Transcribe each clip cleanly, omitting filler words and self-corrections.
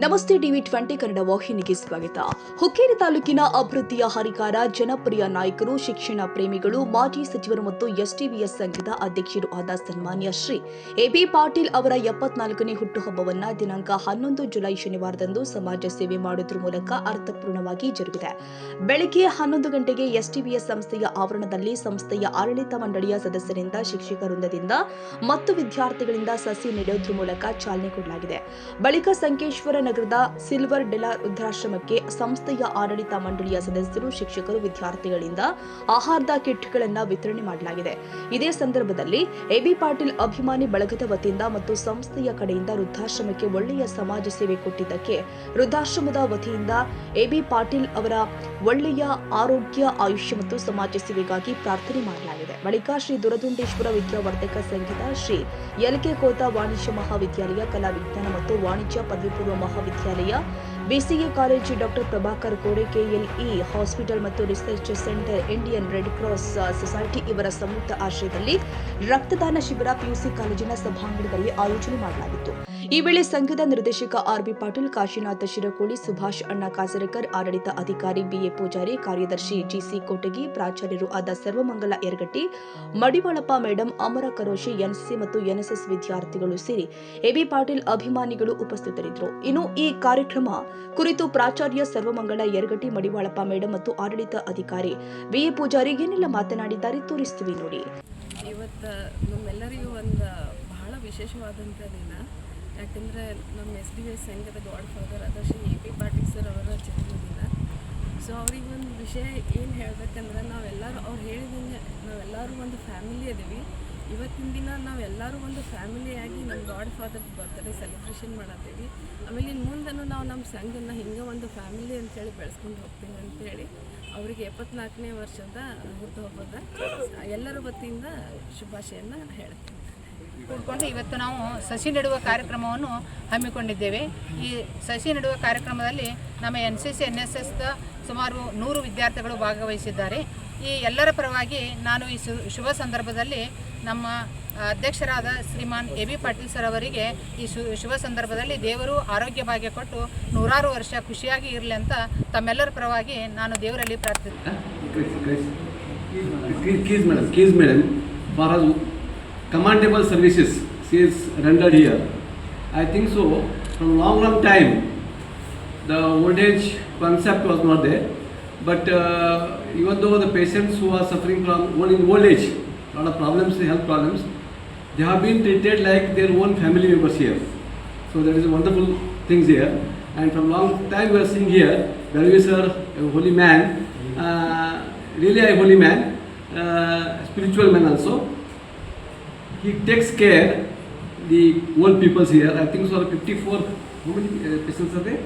ನಮಸ್ತೆ ಟಿವಿ20 ಕನ್ನಡ ವಾಹಿನಿಗೆ ಸ್ವಾಗತ. ಹುಕ್ಕೇರಿ ತಾಲೂಕಿನ ಅಭಿವೃದ್ಧಿಯ ಹರಿಕಾರ, ಜನಪ್ರಿಯ ನಾಯಕರು, ಶಿಕ್ಷಣ ಪ್ರೇಮಿಗಳು, ಮಾಜಿ ಸಚಿವರು ಮತ್ತು ಎಸ್ಟಿಬಿಎಸ್ ಸಂಘದ ಅಧ್ಯಕ್ಷರು ಆದ ಸನ್ಮಾನ್ಯ ಶ್ರೀ ಎಬಿ ಪಾಟೀಲ್ ಅವರ 74ನೇ ಹುಟ್ಟುಹಬ್ಬವನ್ನು ದಿನಾಂಕ 11 ಜುಲೈ ಶನಿವಾರದಂದು ಸಮಾಜ ಸೇವೆ ಮಾಡುವುದರ ಮೂಲಕ ಅರ್ಥಪೂರ್ಣವಾಗಿ ಜರುಗಿದೆ. ಬೆಳಗ್ಗೆ 11 ಗಂಟೆಗೆ ಎಸ್ಟಿಬಿಎಸ್ ಸಂಸ್ಥೆಯ ಆವರಣದಲ್ಲಿ ಸಂಸ್ಥೆಯ ಆಡಳಿತ ಮಂಡಳಿಯ ಸದಸ್ಯರಿಂದ, ಶಿಕ್ಷಕ ವೃಂದದಿಂದ ಮತ್ತು ವಿದ್ಯಾರ್ಥಿಗಳಿಂದ ಸಸಿ ನೆಡುವುದರ ಮೂಲಕ ಚಾಲನೆ ಕೊಡಲಾಗಿದೆ. ಬಳಿಕ ಸಂಕೇಶ್ವರ ನಗರದ ಸಿಲ್ವರ್ ಡೆಲಾ ವೃದ್ಧಾಶ್ರಮಕ್ಕೆ ಸಂಸ್ಥೆಯ ಆಡಳಿತ ಮಂಡಳಿಯ ಸದಸ್ಯರು, ಶಿಕ್ಷಕರು, ವಿದ್ಯಾರ್ಥಿಗಳಿಂದ ಆಹಾರದ ಕಿಟ್ಗಳನ್ನು ವಿತರಣೆ ಮಾಡಲಾಗಿದೆ. ಇದೇ ಸಂದರ್ಭದಲ್ಲಿ ಎಬಿ ಪಾಟೀಲ್ ಅಭಿಮಾನಿ ಬಳಗದ ವತಿಯಿಂದ ಮತ್ತು ಸಂಸ್ಥೆಯ ಕಡೆಯಿಂದ ವೃದ್ಧಾಶ್ರಮಕ್ಕೆ ಒಳ್ಳೆಯ ಸಮಾಜ ಸೇವೆ ಕೊಟ್ಟಿದ್ದಕ್ಕೆ ವೃದ್ಧಾಶ್ರಮದ ವತಿಯಿಂದ ಎಬಿ ಪಾಟೀಲ್ ಅವರ ಒಳ್ಳೆಯ ಆರೋಗ್ಯ, ಆಯುಷ್ಯ ಮತ್ತು ಸಮಾಜ ಸೇವೆಗಾಗಿ ಪ್ರಾರ್ಥನೆ ಮಾಡಲಾಗಿದೆ. ಬಳಿಕ ಶ್ರೀ ದುರದುಂಡೇಶ್ವರ ವಿದ್ಯಾವರ್ಧಕ ಸಂಘದ ಶ್ರೀ ಎಲ್ಕೆ ಕೋತಾ ವಾಣಿಜ್ಯ ಮಹಾವಿದ್ಯಾಲಯ, ಕಲಾ ವಿಜ್ಞಾನ ಮತ್ತು ವಾಣಿಜ್ಯ ಪದವಿ ಪೂರ್ವ ಮಹಾವಿದ್ಯಾಲಯ, BCA college, doctor Prabhakar Kore, KLE hospital ಮತ್ತು research centre, Indian red cross society ಇವರ ಸಂಯುಕ್ತ ಆಶ್ರಯದಲ್ಲಿ ರಕ್ತದಾನ ಶಿಬಿರ ಪಿಯುಸಿ ಕಾಲೇಜಿನ ಸಭಾಂಗಣದಲ್ಲಿ ಆಯೋಜನೆ ಮಾಡಲಾಗಿತ್ತು. ಈ ವೇಳೆ ಸಂಘದ ನಿರ್ದೇಶಕ ಆರ್ಬಿ ಪಾಟೀಲ್, ಕಾಶಿನಾಥ ಶಿರಕೋಳಿ, ಸುಭಾಷ್ ಅಣ್ಣ ಕಾಸರಕರ್, ಆಡಳಿತ ಅಧಿಕಾರಿ ಬಿಎ ಪೂಜಾರಿ, ಕಾರ್ಯದರ್ಶಿ ಜಿಸಿ ಕೋಟಗಿ, ಪ್ರಾಚಾರ್ಯರು ಆದ ಸರ್ವಮಂಗಲ ಯರಗಟ್ಟಿ, ಮಡಿವಾಳಪ್ಪ ಮೇಡಂ, ಅಮರ ಕರೋಶಿ, ಎನ್ಸಿಸಿ ಮತ್ತು ಎನ್ಎಸ್ಎಸ್ ವಿದ್ಯಾರ್ಥಿಗಳು ಸೇರಿ ಎಬಿ ಪಾಟೀಲ್ ಅಭಿಮಾನಿಗಳು ಉಪಸ್ಥಿತರಿದ್ದರು. ಇನ್ನು ಈ ಕಾರ್ಯಕ್ರಮ ಕುರಿತು ಪ್ರಾಚಾರ್ಯ ಸರ್ವಮಂಗಳ ಯರಗಟ್ಟಿ, ಮಡಿವಾಳಪ್ಪ ಮೇಡಂ ಮತ್ತು ಆಡಳಿತ ಅಧಿಕಾರಿ ಬಿಎ ಪೂಜಾರಿ ಏನೆಲ್ಲ ಮಾತನಾಡಿದ್ದಾರೆ ತೋರಿಸ್ತೀವಿ ನೋಡಿ. ಇವತ್ತು ನಮ್ಮೆಲ್ಲರಿಗೂ ಒಂದು ಬಹಳ ವಿಶೇಷವಾದಂಥ ದಿನ. ಯಾಕೆಂದರೆ ನಮ್ಮ ಎಸ್ಟಿಬಿಎಸ್ ಸಂಘದ ಗಾಡ್ ಫಾದರ್ ಆದ ಶ್ರೀ ಎಬಿ ಪಾಟೀಲ್ ಸರ್ ಅವರ ಜನ್ಮದಿನ. ಸೊ ಅವ್ರಿಗೆ ಒಂದು ವಿಷಯ ಏನು ಹೇಳಬೇಕಂದ್ರೆ, ನಾವೆಲ್ಲರೂ ಅವ್ರು ಹೇಳಿದಂಗೆ ನಾವೆಲ್ಲರೂ ಒಂದು ಫ್ಯಾಮಿಲಿ ಇದೀವಿ. ಇವತ್ತಿನ ದಿನ ನಾವೆಲ್ಲರೂ ಒಂದು ಫ್ಯಾಮಿಲಿಯಾಗಿ ನಮ್ಮ ಗಾಡ್ ಫಾದರ್ ಬರ್ತ್ಡೇ ಸೆಲೆಬ್ರೇಷನ್ ಮಾಡತ್ತೀವಿ. ಆಮೇಲೆ ಇನ್ನು ಮುಂದೆನೂ ನಾವು ನಮ್ಮ ಸಂಘನ ಹಿಂಗೆ ಒಂದು ಫ್ಯಾಮಿಲಿ ಅಂತೇಳಿ ಬೆಳೆಸ್ಕೊಂಡು ಹೋಗ್ತೀವಿ ಅಂತೇಳಿ ಅವರಿಗೆ 74ನೇ ವರ್ಷದ ಹುಟ್ಟುಹಬ್ಬದ ಎಲ್ಲರ ವತಿಯಿಂದ ಶುಭಾಶಯನ್ನು ಹೇಳ್ತೀನಿ. ಕೂಡಿಕೊಂಡು ಇವತ್ತು ನಾವು ಸಸಿ ನೆಡುವ ಕಾರ್ಯಕ್ರಮವನ್ನು ಹಮ್ಮಿಕೊಂಡಿದ್ದೇವೆ. ಈ ಸಸಿ ನೆಡುವ ಕಾರ್ಯಕ್ರಮದಲ್ಲಿ ನಮ್ಮ NCC NSSದ ಸುಮಾರು 100 ವಿದ್ಯಾರ್ಥಿಗಳು ಭಾಗವಹಿಸಿದ್ದಾರೆ. ಈ ಎಲ್ಲರ ಪರವಾಗಿ ನಾನು ಈ ಶುಭ ಸಂದರ್ಭದಲ್ಲಿ ನಮ್ಮ ಅಧ್ಯಕ್ಷರಾದ ಶ್ರೀಮಾನ್ ಎಬಿ ಪಾಟೀಲ್ ಸರ್ ಅವರಿಗೆ ಈ ಶುಭ ಸಂದರ್ಭದಲ್ಲಿ ದೇವರು ಆರೋಗ್ಯ ಭಾಗ್ಯ ಕೊಟ್ಟು 100 ವರ್ಷ ಖುಷಿಯಾಗಿ ಇರಲಿ ಅಂತ ತಮ್ಮೆಲ್ಲರ ಪರವಾಗಿ ನಾನು ದೇವರಲ್ಲಿ ಪ್ರಾರ್ಥಿಸುತ್ತೇನೆ. Commendable services she is rendered here. I think so. From long time, the old age concept was not there. But even though the patients who are suffering from old age, a lot of problems, health problems, they have been treated like their own family members here. So that is a wonderful things here. And from long time we are seeing here, Belvi sir, a holy man, really a holy man, spiritual man also. He takes care the old peoples here. I think so 54, how many patients are there?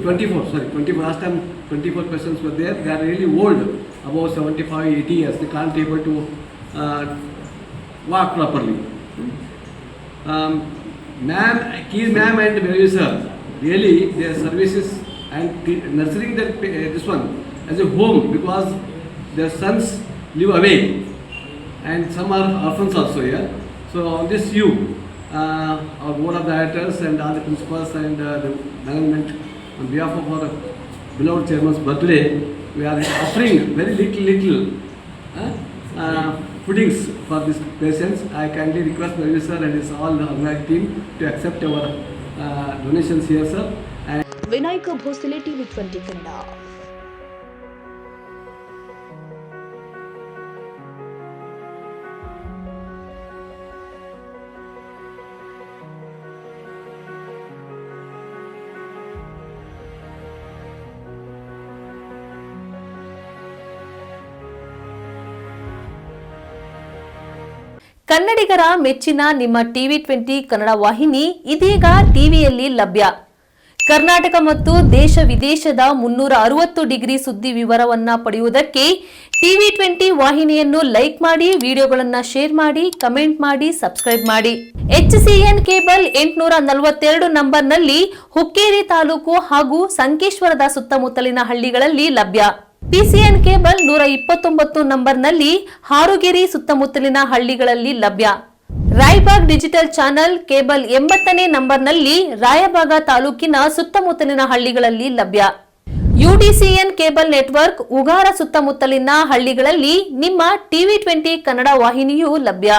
24, sorry, 24. Last time 24 patients were there. They are really old, about 75, 80 years. They can't be able to walk properly. Ma'am and Belvi sir, really their services and nurturing this one as a home, because their sons live away. And some are orphans also here. So on this our board of directors and all the principals and the management, on behalf of our beloved chairman's birthday, we are offering very little foodings for these patients. I kindly request Belvi sir and his all organized team to accept our donations here, sir. And Vinayaka Bhosale, ಟಿವಿ20 Kannada. ಕನ್ನಡಿಗರ ಮೆಚ್ಚಿನ ನಿಮ್ಮ ಟಿವಿ20 ಕನ್ನಡ ವಾಹಿನಿ ಇದೀಗ ಟಿವಿಯಲ್ಲಿ ಲಭ್ಯ. ಕರ್ನಾಟಕ ಮತ್ತು ದೇಶ ವಿದೇಶದ 360 ಡಿಗ್ರಿ ಸುದ್ದಿ ವಿವರವನ್ನ ಪಡೆಯುವುದಕ್ಕೆ ಟಿವಿ20 ವಾಹಿನಿಯನ್ನು ಲೈಕ್ ಮಾಡಿ, ವಿಡಿಯೋಗಳನ್ನು ಶೇರ್ ಮಾಡಿ, ಕಮೆಂಟ್ ಮಾಡಿ, ಸಬ್ಸ್ಕ್ರೈಬ್ ಮಾಡಿ. HCN ಕೇಬಲ್ 842 ನಂಬರ್ನಲ್ಲಿ ಹುಕ್ಕೇರಿ ತಾಲೂಕು ಹಾಗೂ ಸಂಕೇಶ್ವರದ ಸುತ್ತಮುತ್ತಲಿನ ಹಳ್ಳಿಗಳಲ್ಲಿ ಲಭ್ಯ. PCN ಕೇಬಲ್ 129 ನಂಬರ್ನಲ್ಲಿ ಹಾರುಗೆರೆ ಸುತ್ತಮುತ್ತಲಿನ ಹಳ್ಳಿಗಳಲ್ಲಿ ಲಭ್ಯ. ರಾಯಬಾಗ್ ಡಿಜಿಟಲ್ ಚಾನೆಲ್ ಕೇಬಲ್ 80ನೇ ನಂಬರ್ನಲ್ಲಿ ರಾಯಬಾಗ ತಾಲೂಕಿನ ಸುತ್ತಮುತ್ತಲಿನ ಹಳ್ಳಿಗಳಲ್ಲಿ ಲಭ್ಯ. ಯುಡಿಸಿಎನ್ ಕೇಬಲ್ ನೆಟ್ವರ್ಕ್ ಉಗಾರ ಸುತ್ತಮುತ್ತಲಿನ ಹಳ್ಳಿಗಳಲ್ಲಿ ನಿಮ್ಮ ಟಿವಿ 20 ಕನ್ನಡ ವಾಹಿನಿಯೂ ಲಭ್ಯ.